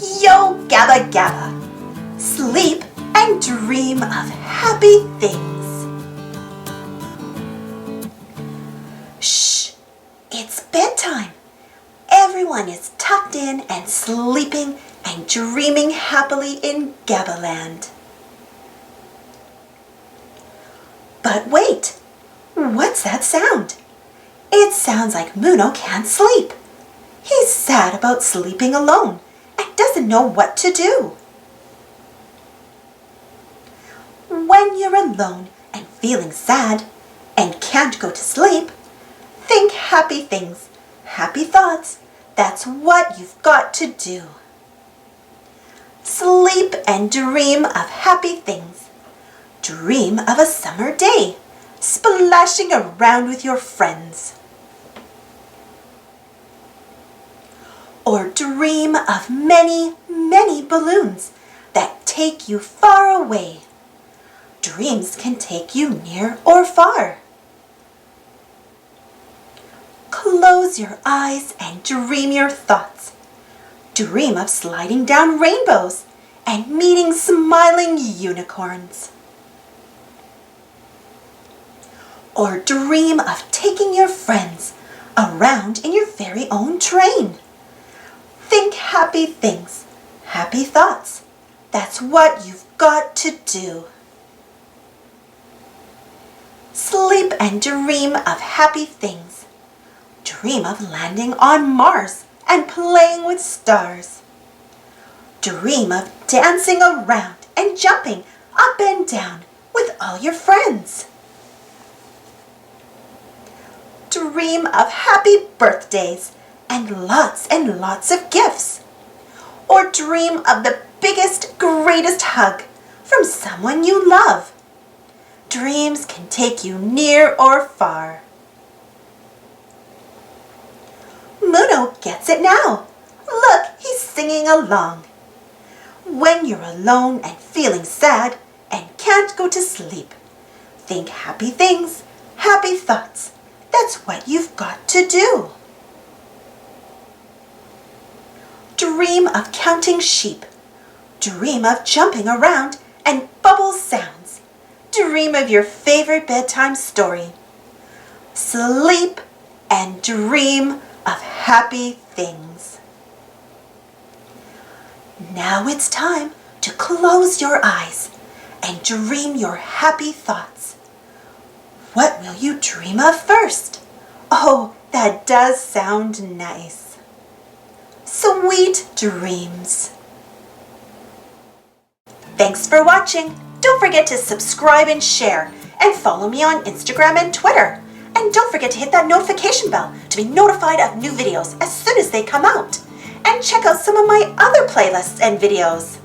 Yo, Gabba Gabba! Sleep and dream of happy things. Shh! It's bedtime. Everyone is tucked in and sleeping and dreaming happily in Gabba land. But wait! What's that sound? It sounds like Muno can't sleep. He's sad about sleeping alone and doesn't know what to do. When you're alone and feeling sad and can't go to sleep, think happy things, happy thoughts. That's what you've got to do. Sleep and dream of happy things. Dream of a summer day, splashing around with your friends. Or dream of many, many balloons that take you far away. Dreams can take you near or far. Close your eyes and dream your thoughts. Dream of sliding down rainbows and meeting smiling unicorns. Or dream of taking your friends around in your very own train. Think happy things, happy thoughts. That's what you've got to do. Sleep and dream of happy things. Dream of landing on Mars and playing with stars. Dream of dancing around and jumping up and down with all your friends. Dream of happy birthdays and lots of gifts. Or dream of the biggest, greatest hug from someone you love. Dreams can take you near or far. Muno gets it now. Look, he's singing along. When you're alone and feeling sad and can't go to sleep, think happy things, happy thoughts. That's what you've got to do. Dream of counting sheep. Dream of jumping around and bubble sounds. Dream of your favorite bedtime story. Sleep and dream of happy things. Now it's time to close your eyes and dream your happy thoughts. What will you dream of first? Oh, that does sound nice. Sweet dreams. Thanks for watching. Don't forget to subscribe and share, and follow me on Instagram and Twitter. And don't forget to hit that notification bell to be notified of new videos as soon as they come out. And check out some of my other playlists and videos.